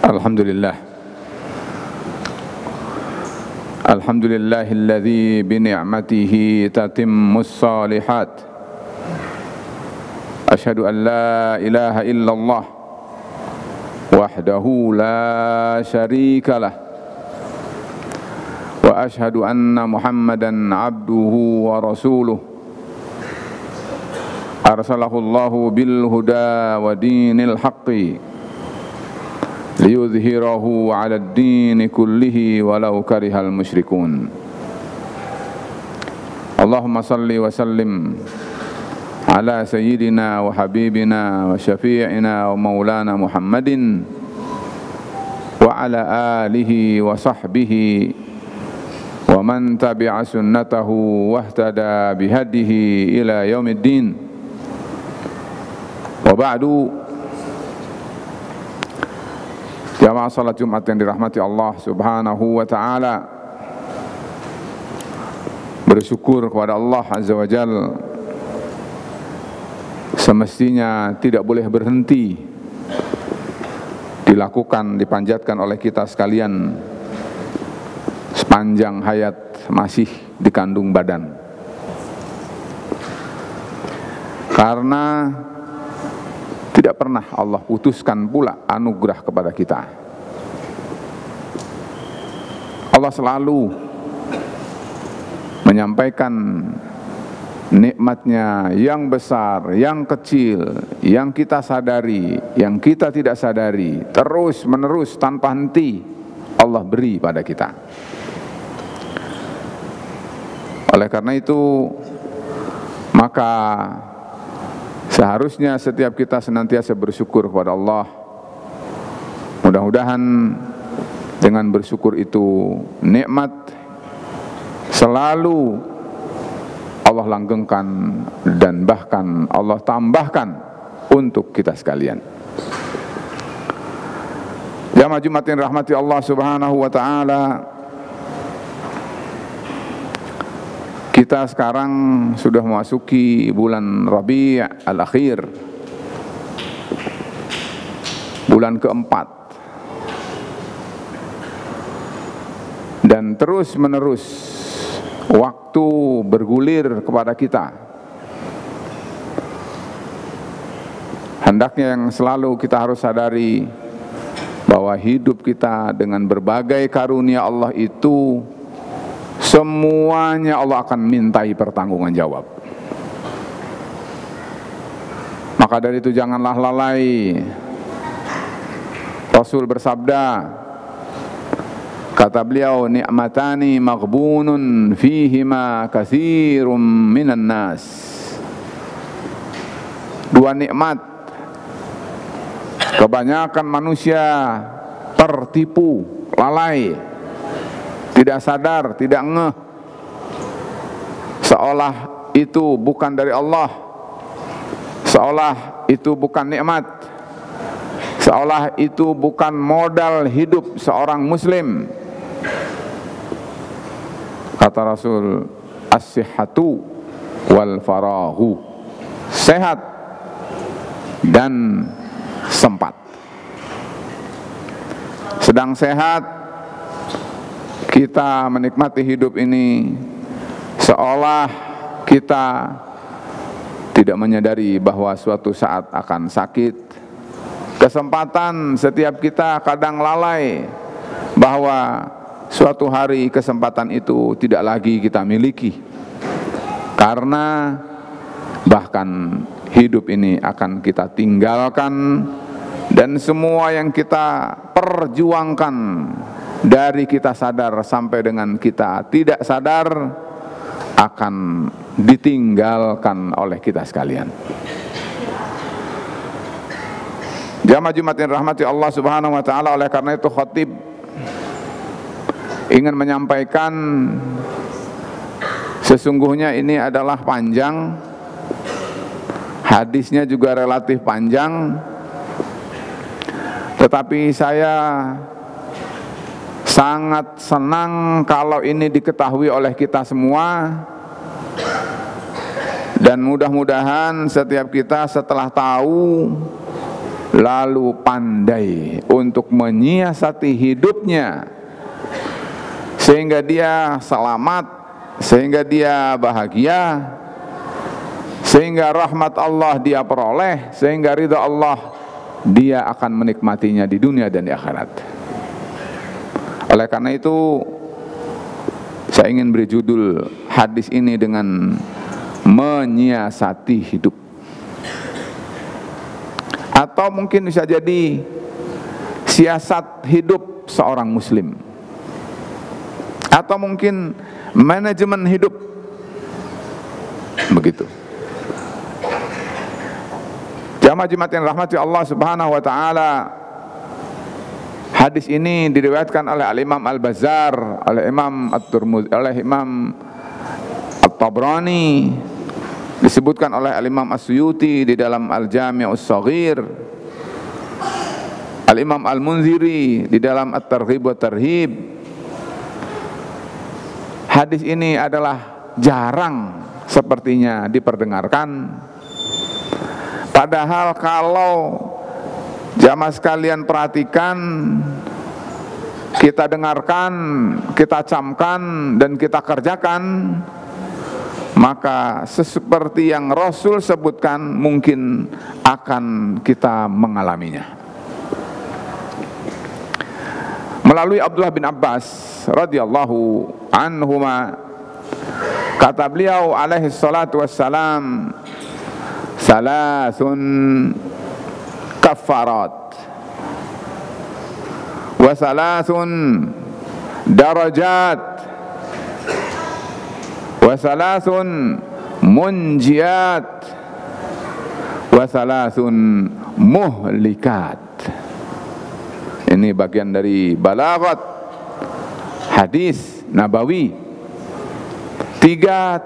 Alhamdulillah. Alhamdulillahilladzi bi ni'matihi tatimmus shalihat. Asyhadu an la ilaha illallah wahdahu la syarikalah. Wa asyhadu anna Muhammadan abduhu wa rasuluh. Arsalahu Allahu bil huda wa dinil haqqi liyudhhirahu 'ala ad-din kullihi walau karihal musyrikun. Allahumma salli wa sallim ala sayyidina wa habibina wa syafi'ina wa maulana Muhammadin wa ala alihi wa sahbihi wa man tabi'a sunnatahu wa ihtada bihadihi ila yaumiddin. Wa ba'du. Jamaah salat Jumat yang dirahmati Allah Subhanahu wa ta'ala, bersyukur kepada Allah Azza wa Jalla. Semestinya tidak boleh berhenti dilakukan, dipanjatkan oleh kita sekalian sepanjang hayat masih dikandung badan, karena tidak pernah Allah putuskan pula anugerah kepada kita. Allah selalu menyampaikan nikmatnya yang besar, yang kecil, yang kita sadari, yang kita tidak sadari, terus menerus tanpa henti Allah beri pada kita. Oleh karena itu, maka seharusnya setiap kita senantiasa bersyukur kepada Allah. Mudah-mudahan dengan bersyukur itu nikmat selalu Allah langgengkan dan bahkan Allah tambahkan untuk kita sekalian. Jamaah Jumat yang rahmati Allah Subhanahu wa ta'ala, kita sekarang sudah memasuki bulan Rabi' al-Akhir, bulan keempat, dan terus menerus waktu bergulir kepada kita. Hendaknya yang selalu kita harus sadari bahwa hidup kita dengan berbagai karunia Allah itu semuanya Allah akan mintai pertanggungan jawab. Maka dari itu janganlah lalai. Rasul bersabda, kata beliau, ni'matani maghbunun fihima katsirum minan nas. Dua nikmat kebanyakan manusia tertipu, lalai, tidak sadar, tidak ngeh, seolah itu bukan dari Allah, seolah itu bukan nikmat, seolah itu bukan modal hidup seorang muslim. Kata Rasul, as-sihhatu wal farahu, sehat dan sempat. Sedang sehat, kita menikmati hidup ini seolah kita tidak menyadari bahwa suatu saat akan sakit. Kesempatan setiap kita kadang lalai bahwa suatu hari kesempatan itu tidak lagi kita miliki, karena bahkan hidup ini akan kita tinggalkan, dan semua yang kita perjuangkan dari kita sadar sampai dengan kita tidak sadar akan ditinggalkan oleh kita sekalian. Jamaah Jumat yang rahmati Allah Subhanahu wa ta'ala, oleh karena itu khatib ingin menyampaikan, sesungguhnya ini adalah panjang, hadisnya juga relatif panjang, tetapi saya sangat senang kalau ini diketahui oleh kita semua, dan mudah-mudahan setiap kita setelah tahu lalu pandai untuk menyiasati hidupnya sehingga dia selamat, sehingga dia bahagia, sehingga rahmat Allah dia peroleh, sehingga ridha Allah dia akan menikmatinya di dunia dan di akhirat. Oleh karena itu saya ingin beri judul hadis ini dengan menyiasati hidup, atau mungkin bisa jadi siasat hidup seorang muslim, atau mungkin manajemen hidup, begitu. Jamaah Jumat yang rahmati Allah Subhanahu wa taala, hadis ini diriwayatkan oleh Al-Imam Al-Bazzar, oleh Imam At-Tirmidzi, oleh Imam At-Tabrani, disebutkan oleh Al-Imam As-Suyuti di dalam Al-Jami' As-Shaghir, Al-Imam Al-Munziri di dalam At-Targhib wa Tarhib. Hadis ini adalah jarang sepertinya diperdengarkan. Padahal kalau jamaah sekalian perhatikan, kita dengarkan, kita camkan, dan kita kerjakan, maka seperti yang Rasul sebutkan mungkin akan kita mengalaminya. Melalui Abdullah bin Abbas radhiyallahu anhuma, kata beliau alaihi salatu wassalam, salasun kaffarat wa salasun darajat wa salasun munjiat wa salasun muhlikat. Ini bagian dari balaghat hadis nabawi. Tiga.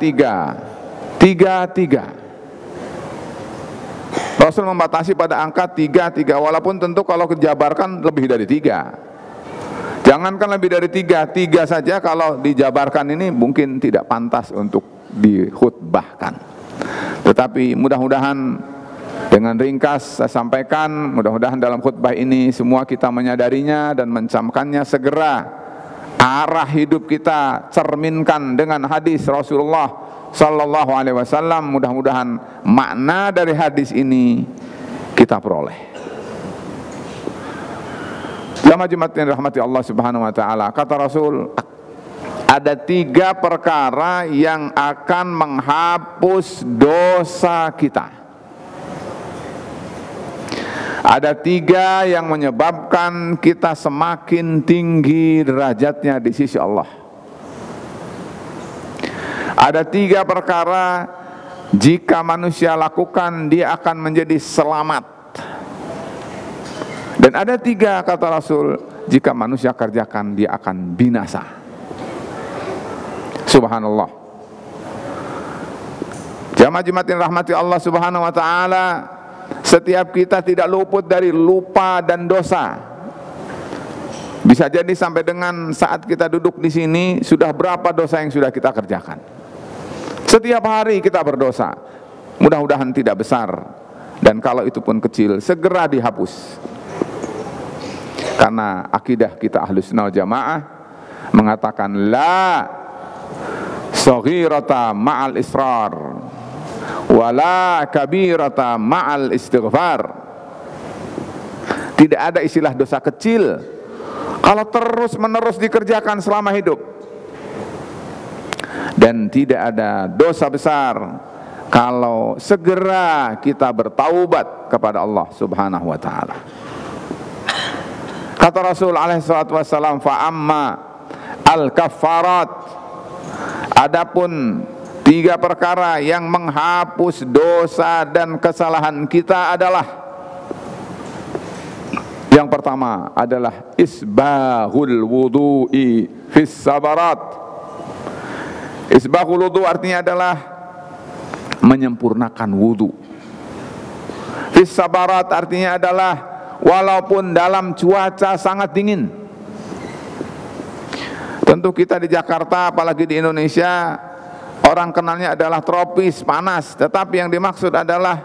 Rasul membatasi pada angka 3, walaupun tentu kalau dijabarkan lebih dari 3. Jangankan lebih dari 3 saja kalau dijabarkan ini mungkin tidak pantas untuk dikhutbahkan. Tetapi mudah-mudahan dengan ringkas saya sampaikan, mudah-mudahan dalam khutbah ini semua kita menyadarinya dan mencamkannya segera. Arah hidup kita cerminkan dengan hadis Rasulullah sallallahu alaihi wasallam. Mudah-mudahan makna dari hadis ini kita peroleh. Jamaah Jumat yang dirahmati Allah Subhanahu wa taala, kata Rasul, ada 3 perkara yang akan menghapus dosa kita. Ada 3 yang menyebabkan kita semakin tinggi derajatnya di sisi Allah. Ada 3 perkara jika manusia lakukan dia akan menjadi selamat. Dan ada 3, kata Rasul, jika manusia kerjakan dia akan binasa. Subhanallah. Jamaah Jumat yang rahmati Allah Subhanahu wa taala, setiap kita tidak luput dari lupa dan dosa. Bisa jadi sampai dengan saat kita duduk di sini sudah berapa dosa yang sudah kita kerjakan. Setiap hari kita berdosa. Mudah-mudahan tidak besar, dan kalau itu pun kecil segera dihapus. Karena akidah kita Ahlus Sunnah wal Jamaah mengatakan la saghirata ma'al israr wala kabirata ma'al istighfar. Tidak ada istilah dosa kecil kalau terus menerus dikerjakan selama hidup, dan tidak ada dosa besar kalau segera kita bertaubat kepada Allah Subhanahu wa taala. Kata Rasul alaihi salatu wassalam, fa amma al-kaffarat, adapun 3 perkara yang menghapus dosa dan kesalahan kita adalah, yang pertama adalah isbahul wudu'i fis sabarat. Isbahul wudu artinya adalah menyempurnakan wudu. Fis sabarat artinya adalah walaupun dalam cuaca sangat dingin. Tentu kita di Jakarta, apalagi di Indonesia, orang kenalnya adalah tropis, panas. Tetapi yang dimaksud adalah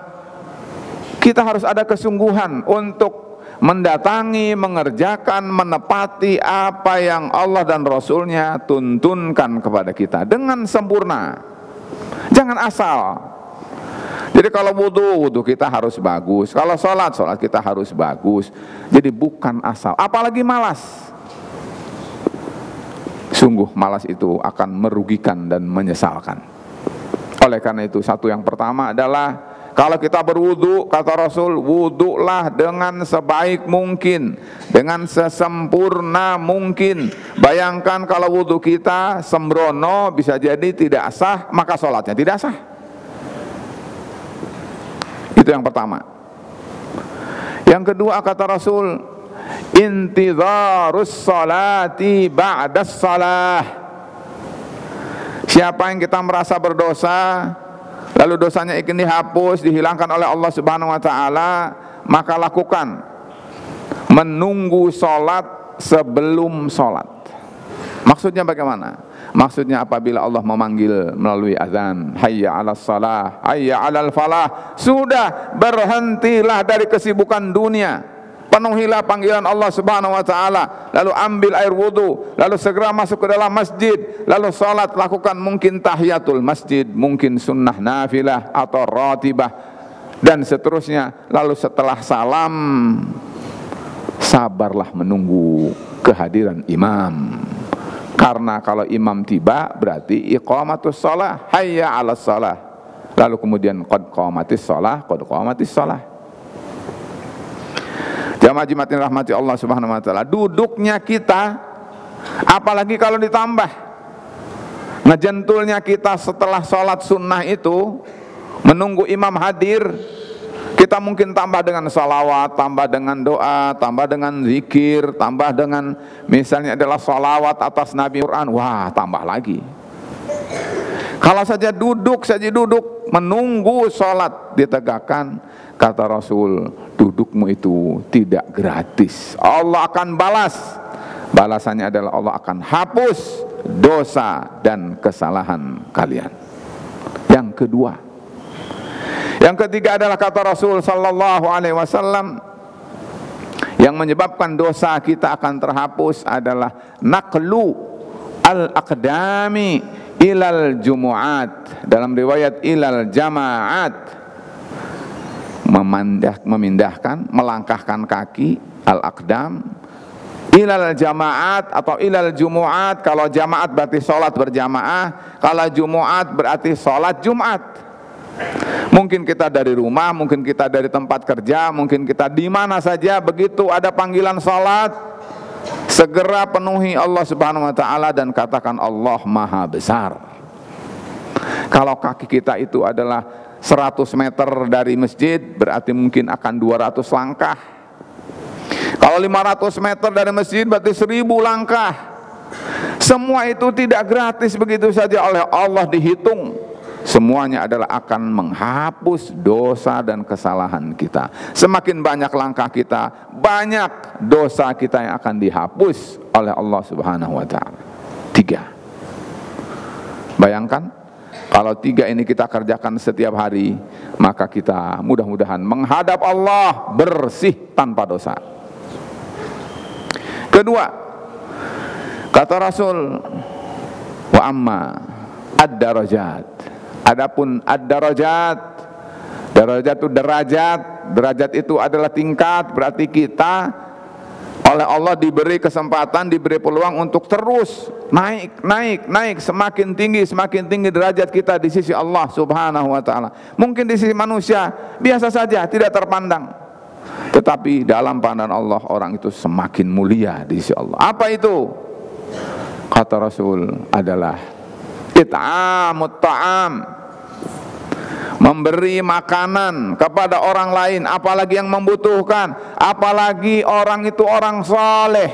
kita harus ada kesungguhan untuk mendatangi, mengerjakan, menepati apa yang Allah dan Rasulnya tuntunkan kepada kita dengan sempurna. Jangan asal. Jadi kalau wudu kita harus bagus, kalau sholat kita harus bagus. Jadi bukan asal, apalagi malas. Sungguh malas itu akan merugikan dan menyesalkan. Oleh karena itu, satu yang pertama adalah kalau kita berwudu, kata Rasul, wudulah dengan sebaik mungkin, dengan sesempurna mungkin. Bayangkan kalau wudu kita sembrono, bisa jadi tidak sah, maka sholatnya tidak sah. Itu yang pertama. Yang kedua, kata Rasul, intidharus salati ba'das salah. Siapa yang kita merasa berdosa, lalu dosanya ingin dihapus, dihilangkan oleh Allah Subhanahu wa taala, maka lakukan menunggu salat sebelum salat. Maksudnya bagaimana? Maksudnya apabila Allah memanggil melalui azan, hayya 'alas salah, hayya 'alal falah, sudah berhentilah dari kesibukan dunia, penuhilah panggilan Allah Subhanahu wa taala, lalu ambil air wudu, lalu segera masuk ke dalam masjid, lalu salat, lakukan mungkin tahiyatul masjid, mungkin sunnah nafilah atau ratibah dan seterusnya. Lalu setelah salam, sabarlah menunggu kehadiran imam. Karena kalau imam tiba berarti iqamatus shalah, hayya 'alas shalah. Lalu kemudian qad qamatis shalah, qad qamatis shalah. Jamaah jimatin rahmati Allah Subhanahu wa taala, duduknya kita apalagi kalau ditambah ngejentulnya kita setelah sholat sunnah itu menunggu imam hadir, kita mungkin tambah dengan salawat, tambah dengan doa, tambah dengan zikir, tambah dengan misalnya adalah salawat atas Nabi Quran, wah tambah lagi. Kalau saja duduk menunggu sholat ditegakkan, kata Rasul, dudukmu itu tidak gratis. Allah akan balas. Balasannya adalah Allah akan hapus dosa dan kesalahan kalian. Yang kedua, yang ketiga adalah kata Rasul sallallahu alaihi wasallam, yang menyebabkan dosa kita akan terhapus adalah naqlu al-aqdami ilal jumu'at, dalam riwayat ilal jama'at, memindahkan, melangkahkan kaki, al-aqdam, ilal jama'at atau ilal jumu'at. Kalau jamaat berarti sholat berjamaah, kalau jumu'at berarti sholat Jumat. Mungkin kita dari rumah, mungkin kita dari tempat kerja, mungkin kita di mana saja, begitu ada panggilan salat, segera penuhi Allah Subhanahu wa taala dan katakan Allah Maha Besar. Kalau kaki kita itu adalah 100 meter dari masjid, berarti mungkin akan 200 langkah. Kalau 500 meter dari masjid berarti 1000 langkah. Semua itu tidak gratis begitu saja oleh Allah dihitung. Semuanya adalah akan menghapus dosa dan kesalahan kita. Semakin banyak langkah kita, banyak dosa kita yang akan dihapus oleh Allah Subhanahu wa taala. 3. Bayangkan kalau 3 ini kita kerjakan setiap hari, maka kita mudah-mudahan menghadap Allah bersih tanpa dosa. Kedua, kata Rasul, wa amma ad-darajat. Adapun ad-darajat, darajat itu derajat itu adalah tingkat, berarti kita oleh Allah diberi kesempatan, diberi peluang untuk terus naik, semakin tinggi derajat kita di sisi Allah Subhanahu wa taala. Mungkin di sisi manusia biasa saja, tidak terpandang. Tetapi dalam pandangan Allah, orang itu semakin mulia di sisi Allah. Apa itu? Kata Rasul adalah it'amut ta'am, memberi makanan kepada orang lain, apalagi yang membutuhkan, apalagi orang itu orang saleh.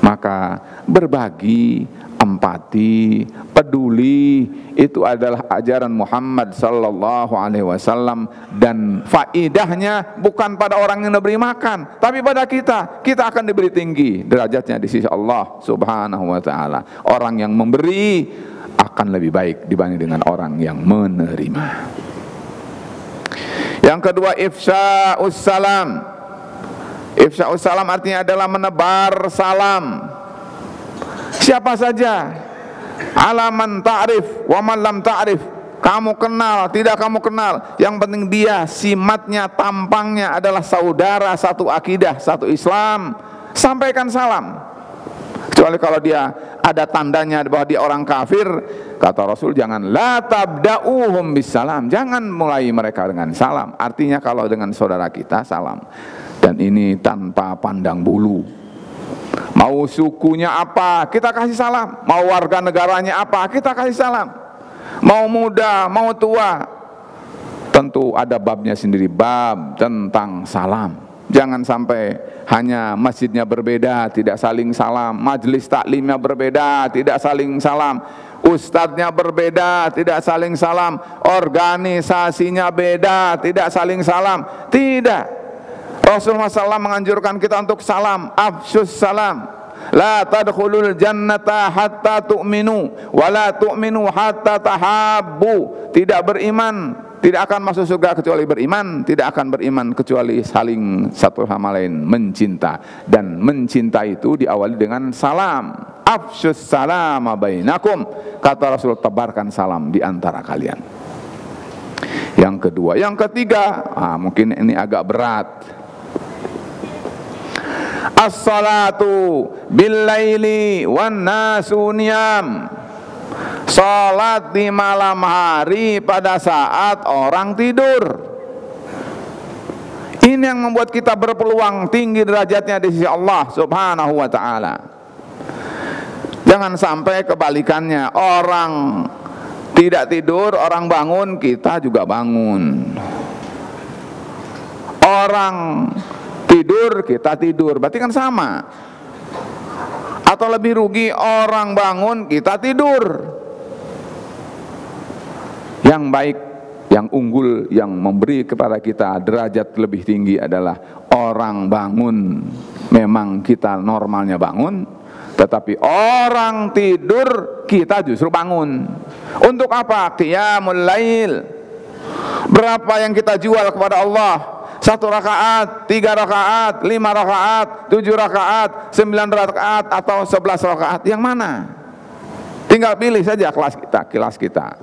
Maka berbagi, empati, peduli, itu adalah ajaran Muhammad sallallahu alaihi wasallam, dan faidahnya bukan pada orang yang diberi makan, tapi pada kita. Kita akan diberi tinggi derajatnya di sisi Allah Subhanahu wa taala. Orang yang memberi akan lebih baik dibanding dengan orang yang menerima. Yang kedua, ifsya'us salam. Ifsya'us salam artinya adalah menebar salam. Siapa saja, ala man ta'rif wa man lam ta'rif, kamu kenal, tidak kamu kenal, yang penting dia simatnya, tampangnya adalah saudara satu akidah, satu Islam, sampaikan salam. Kecuali kalau dia ada tandanya bahwa dia orang kafir, kata Rasul, jangan, la tabda'uhum bisalam, jangan mulai mereka dengan salam. Artinya kalau dengan saudara kita salam, dan ini tanpa pandang bulu. Mau sukunya apa, kita kasih salam. Mau warga negaranya apa, kita kasih salam. Mau muda, mau tua, tentu ada babnya sendiri, bab tentang salam. Jangan sampai hanya masjidnya berbeda, tidak saling salam. Majelis taklimnya berbeda, tidak saling salam. Ustadznya berbeda, tidak saling salam. Organisasinya beda, tidak saling salam. Tidak. Rasulullah SAW menganjurkan kita untuk salam, afsyus salam. La tadkhulul jannata hatta tu'minu wa la tu'minu hatta tahabbu. Tidak beriman, tidak akan masuk surga kecuali beriman, tidak akan beriman kecuali saling satu sama lain mencinta. Dan mencinta itu diawali dengan salam. Afsyus salama bainakum, kata Rasul, tebarkan salam di antara kalian. Yang kedua, yang ketiga, mungkin ini agak berat. As-salatu bil-laili wan nasu niyam. Salat di malam hari pada saat orang tidur. Ini yang membuat kita berpeluang tinggi derajatnya di sisi Allah Subhanahu wa ta'ala. Jangan sampai kebalikannya, orang tidak tidur, orang bangun, kita juga bangun. Orang tidur, kita tidur, berarti kan sama. Atau lebih rugi, orang bangun, kita tidur. Yang baik, yang unggul, yang memberi kepada kita derajat lebih tinggi adalah orang bangun, memang kita normalnya bangun, tetapi orang tidur, kita justru bangun. Untuk apa? Qiyamul lail. Berapa yang kita jual kepada Allah? 1 rakaat, 3 rakaat, 5 rakaat, 7 rakaat, 9 rakaat, atau 11 rakaat? Yang mana? Tinggal pilih saja kelas kita.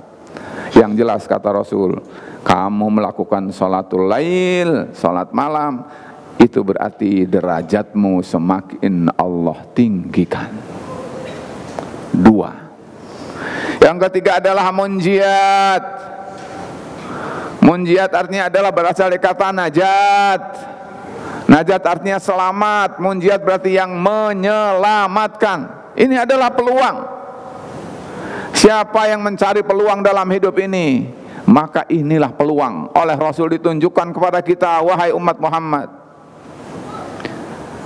Yang jelas kata Rasul, kamu melakukan sholatul lail, sholat malam, itu berarti derajatmu semakin Allah tinggikan. 2. Yang ketiga adalah munjiat. Munjiat artinya adalah berasal dari kata najat. Najat artinya selamat. Munjiat berarti yang menyelamatkan. Ini adalah peluang. Siapa yang mencari peluang dalam hidup ini, maka inilah peluang. Oleh Rasul ditunjukkan kepada kita, wahai umat Muhammad,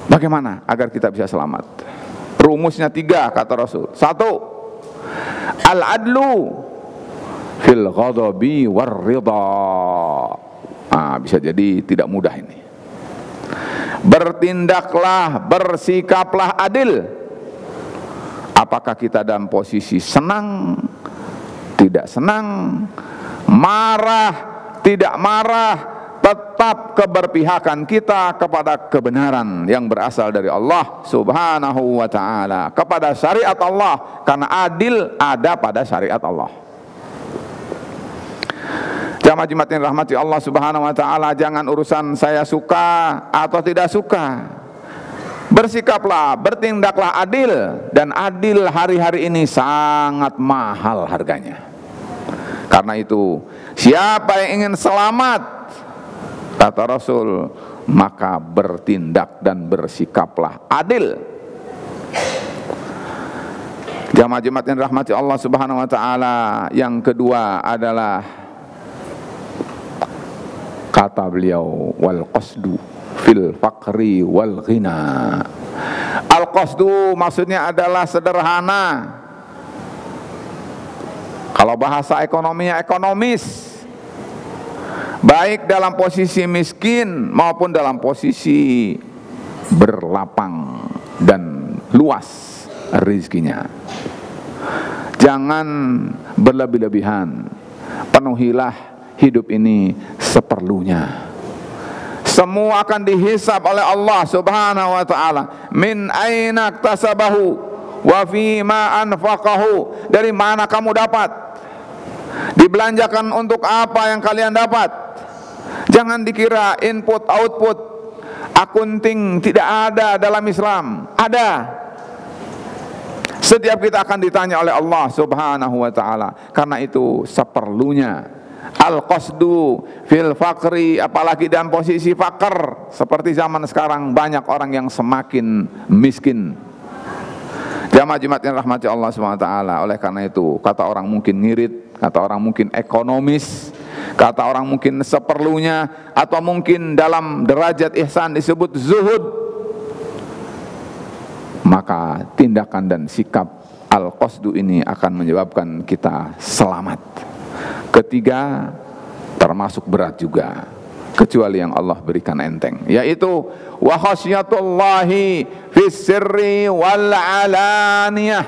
bagaimana agar kita bisa selamat. Rumusnya 3 kata Rasul. 1, al-adlu fil ghadabi war ridha. Bisa jadi tidak mudah ini. Bertindaklah, bersikaplah adil. Apakah kita dalam posisi senang, tidak senang, marah, tidak marah, tetap keberpihakan kita kepada kebenaran yang berasal dari Allah Subhanahu wa ta'ala, kepada syariat Allah, karena adil ada pada syariat Allah. Jamaah Jumat yang rahmati Allah Subhanahu wa ta'ala, jangan urusan saya suka atau tidak suka. Bersikaplah, bertindaklah adil. Dan adil hari-hari ini sangat mahal harganya. Karena itu, siapa yang ingin selamat, kata Rasul, maka bertindak dan bersikaplah adil. Jamaah Jumat yang rahmati Allah Subhanahu wa ta'ala, yang kedua adalah kata beliau, wal qasdu fil faqri wal ghina. Al qasdu maksudnya adalah sederhana. Kalau bahasa ekonominya ekonomis, baik dalam posisi miskin maupun dalam posisi berlapang dan luas rezekinya. Jangan berlebih-lebihan. Penuhilah hidup ini seperlunya. Semua akan dihisab oleh Allah Subhanahu wa ta'ala. Min aina iktasabahu wa fima anfaqahu. Dari mana kamu dapat? Dibelanjakan untuk apa yang kalian dapat? Jangan dikira input output akunting tidak ada dalam Islam. Ada. Setiap kita akan ditanya oleh Allah Subhanahu wa ta'ala. Karena itu seperlunya. Al-qasdu fil faqri, apalagi dalam posisi fakir. Seperti zaman sekarang banyak orang yang semakin miskin. Jamaah Jumat yang rahmati Allah SWT. Oleh karena itu, kata orang mungkin ngirit, kata orang mungkin ekonomis, kata orang mungkin seperlunya, atau mungkin dalam derajat ihsan disebut zuhud. Maka tindakan dan sikap al-qasdu ini akan menyebabkan kita selamat. Ketiga, termasuk berat juga, kecuali yang Allah berikan enteng, yaitu wa khasyatullahi fis sirri wal alaniyah.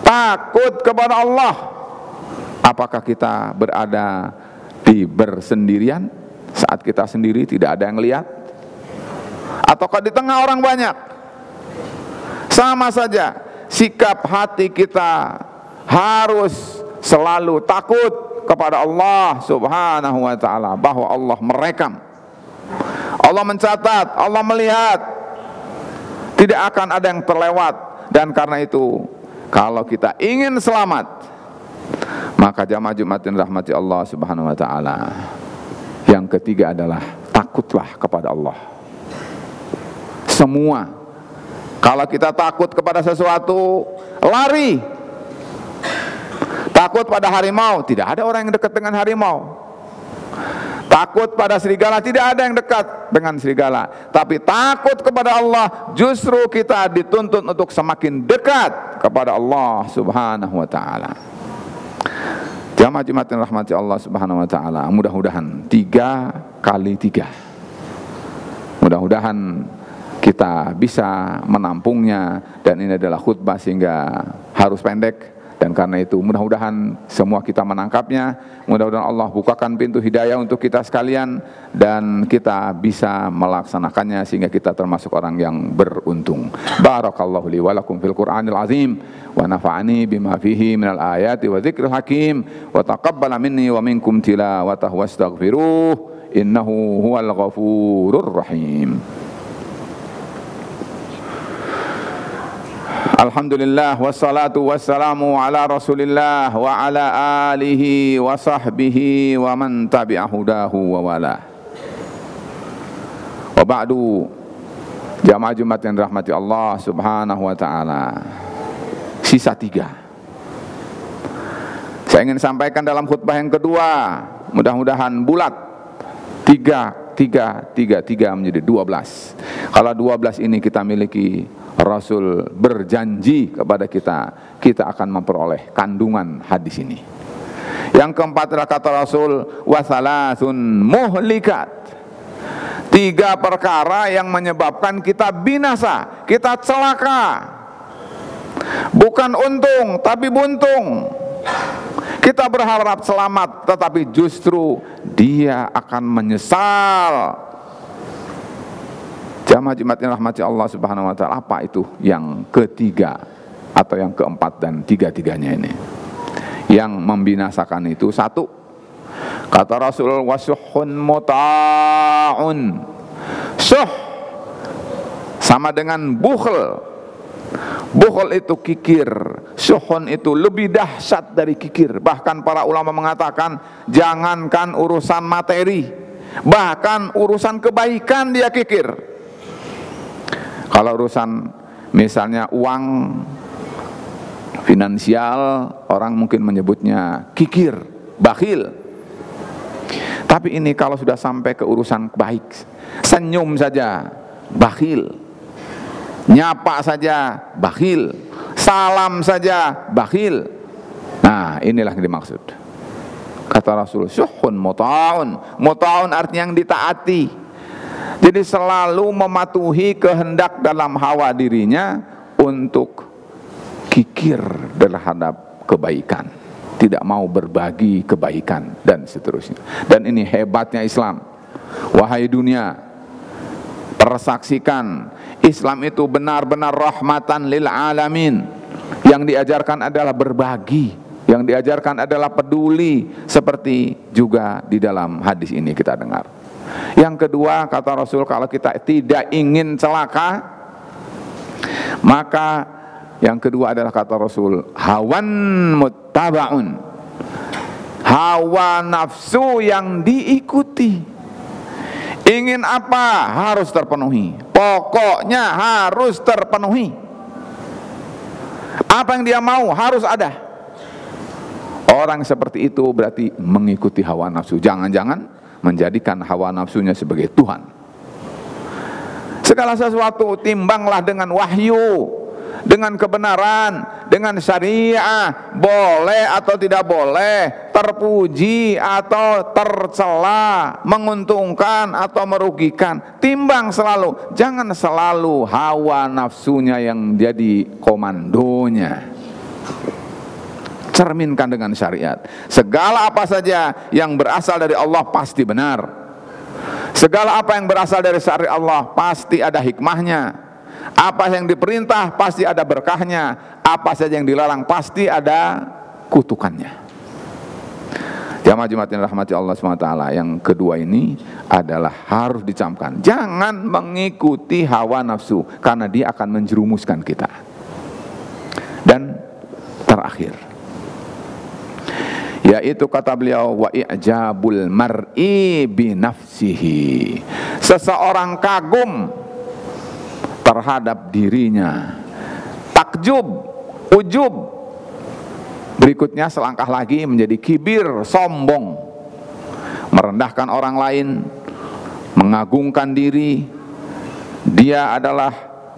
Takut kepada Allah. Apakah kita berada di bersendirian, saat kita sendiri tidak ada yang lihat, ataukah di tengah orang banyak? Sama saja, sikap hati kita harus selalu takut kepada Allah Subhanahu wa ta'ala, bahwa Allah merekam, Allah mencatat, Allah melihat, tidak akan ada yang terlewat. Dan karena itu, kalau kita ingin selamat, maka jamaah Jumat yang rahmati Allah Subhanahu wa ta'ala, yang ketiga adalah takutlah kepada Allah. Semua, kalau kita takut kepada sesuatu, lari. Takut pada harimau, tidak ada orang yang dekat dengan harimau. Takut pada serigala, tidak ada yang dekat dengan serigala. Tapi takut kepada Allah, justru kita dituntut untuk semakin dekat kepada Allah Subhanahu wa ta'ala. Jamaah Jumat yang rahmati Allah Subhanahu wa ta'ala, mudah-mudahan 3 kali 3. Mudah-mudahan kita bisa menampungnya, dan ini adalah khutbah sehingga harus pendek. Dan karena itu mudah-mudahan semua kita menangkapnya. Mudah-mudahan Allah bukakan pintu hidayah untuk kita sekalian, dan kita bisa melaksanakannya sehingga kita termasuk orang yang beruntung. Barakallahu li wa lakum fil Qur'anil azim, wa nafa'ani bima fihi minal ayati wa dzikril hakim, wa taqabbala minni wa minkum tilawatahu wastaghfiruh innahu huwal ghafurur rahim. Alhamdulillah, wassalatu wassalamu ala rasulillah wa ala alihi wa sahbihi wa man tabi'a hudahu wa wala. Wa ba'du, jamaah Jumat yang dirahmati Allah Subhanahu wa ta'ala. Sisa 3. Saya ingin sampaikan dalam khutbah yang kedua, mudah-mudahan bulat. 3 menjadi 12. Kalau 12 ini kita miliki, Rasul berjanji kepada kita akan memperoleh kandungan hadis ini. Yang keempat adalah kata Rasul, wasalasun muhlikat. 3 perkara yang menyebabkan kita binasa, kita celaka. Bukan untung, tapi buntung. Kita berharap selamat, tetapi justru dia akan menyesal. Jamaah Jumat yang rahmati Allah Subhanahu wa ta'ala, apa itu yang ketiga atau yang keempat dan 3-3-nya ini yang membinasakan itu? 1, kata Rasul, wasuhun muta'un. Suh sama dengan bukhl. Bukhl itu kikir, suhun itu lebih dahsyat dari kikir. Bahkan para ulama mengatakan, jangankan urusan materi, bahkan urusan kebaikan dia kikir. Kalau urusan misalnya uang, finansial, orang mungkin menyebutnya kikir, bakhil. Tapi ini kalau sudah sampai ke urusan baik, senyum saja bakhil, nyapa saja bakhil, salam saja bakhil. Nah, inilah yang dimaksud. Kata Rasul, syuhun muta'un. Muta'un artinya yang ditaati. Jadi selalu mematuhi kehendak dalam hawa dirinya untuk kikir terhadap kebaikan. tidak mau berbagi kebaikan dan seterusnya. Dan ini hebatnya Islam. Wahai dunia, persaksikan Islam itu benar-benar rahmatan lil alamin. Yang diajarkan adalah berbagi, yang diajarkan adalah peduli, seperti juga di dalam hadis ini kita dengar. Yang kedua, kata Rasul, kalau kita tidak ingin celaka, maka yang kedua adalah kata Rasul, hawan muttaba'un, hawa nafsu yang diikuti. Ingin apa harus terpenuhi, pokoknya harus terpenuhi. Apa yang dia mau harus ada. Orang seperti itu berarti mengikuti hawa nafsu. Jangan-jangan menjadikan hawa nafsunya sebagai Tuhan. Segala sesuatu timbanglah dengan wahyu, dengan kebenaran, dengan syariah, boleh atau tidak boleh, terpuji atau tercela, menguntungkan atau merugikan. Timbang selalu, jangan selalu hawa nafsunya yang jadi komandonya. Cerminkan dengan syariat. Segala apa saja yang berasal dari Allah pasti benar. Segala apa yang berasal dari syariat Allah pasti ada hikmahnya. Apa yang diperintah pasti ada berkahnya. Apa saja yang dilarang pasti ada kutukannya. Jamaah Jumat yang rahmati Allah SWT, yang kedua ini adalah harus dicamkan. Jangan mengikuti hawa nafsu, karena dia akan menjerumuskan kita. Dan terakhir, yaitu kata beliau, wa i'jabul mar'i bi nafsihi. Seseorang kagum terhadap dirinya, takjub, ujub. Berikutnya selangkah lagi menjadi kibir, sombong, merendahkan orang lain, mengagungkan diri. Dia adalah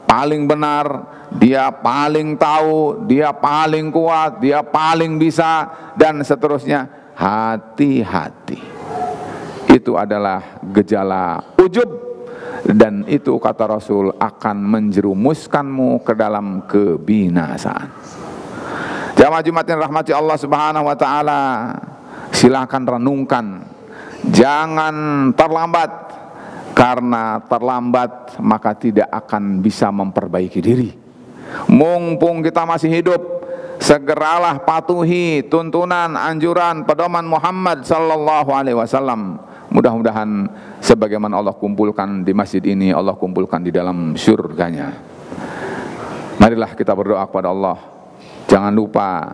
paling benar, dia paling tahu, dia paling kuat, dia paling bisa, dan seterusnya. Hati-hati, itu adalah gejala ujub, dan itu kata Rasul akan menjerumuskanmu ke dalam kebinasaan. Jamaah Jumat yang rahmati Allah Subhanahu wa taala, silakan renungkan, jangan terlambat, karena terlambat maka tidak akan bisa memperbaiki diri. Mumpung kita masih hidup, segeralah patuhi tuntunan, anjuran, pedoman Muhammad sallallahu alaihi wasallam. Mudah-mudahan sebagaimana Allah kumpulkan di masjid ini, Allah kumpulkan di dalam surganya. Marilah kita berdoa kepada Allah. Jangan lupa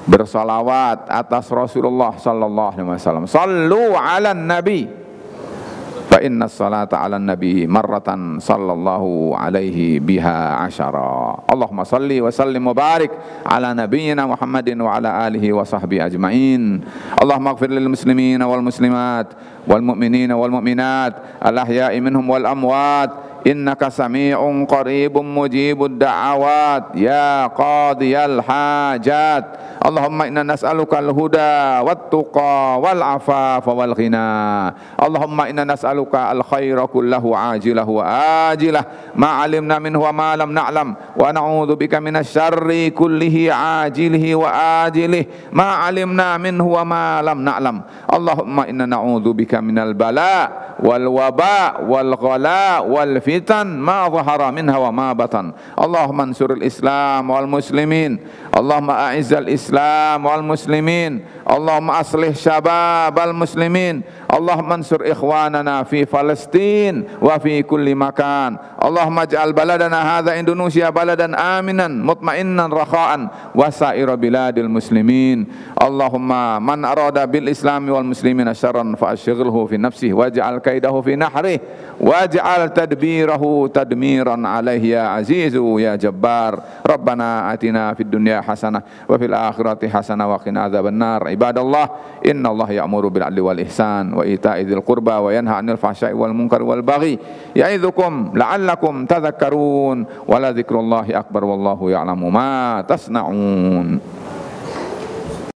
bersalawat atas Rasulullah sallallahu alaihi wasallam. Sallu 'alan nabi. Fa inna salata 'alan nabi marratan sallallahu alaihi biha asyara. Allahumma salli wa sallim wa barik ala nabiyyina Muhammadin wa ala alihi wa sahbihi ajmain. Allahumma ighfir lil muslimina wal muslimat wal mu'minina wal mu'minat al ahya'i minhum wal amwat. Innaka sami'un qaribun mujibud da'awat ya qadiyal hajat. Allahumma inna nas'aluka al-huda wat-tuqa wal-afafa wal-ghina. Allahumma inna nas'aluka al-khaira kullahu ajilahu wa ajilah ma 'alimna minhu wa ma lam na'lam, wa na'udzu bika minasy-syarri kullihi ajilihi wa ajilihi ma 'alimna minhu wa ma lam na'lam. Allahumma inna na'udzu bika minal bala wal waba wal ghala wal fitan ma dhahara minha wa ma batan. Allahumma ansuril Islam wal muslimin. Allahumma a'izzal Islam wal muslimin. Allahumma aslih syababal muslimin. Allahumma ansur ikhwanana fi Palestin wa fi kulli makan. Allahumma ij'al baladana hadha Indonesia baladan aminan mutmainnan rakha'an wa sa'ira biladil muslimin. Allahumma man arada bil islami wal muslimina syarran fa ashghilhu fi nafsihi waj'al kaidahu fi nahrihi waj'al tadbirahu tadmiran alaihi ya azizu ya jabbar. Rabbana atina fid dunya hasanah wa fil akhirati hasanah wa qina adzabannar. Ibadallah, innallaha ya'muru bil 'adli wal ihsan wa ita'i dzil qurba wa yanha 'anil fahsya'i wal munkari wal baghi ya'idzukum la'allakum tadhakkarun. Wa la dzikrullahi akbar wallahu ya'lamu ma tasna'un.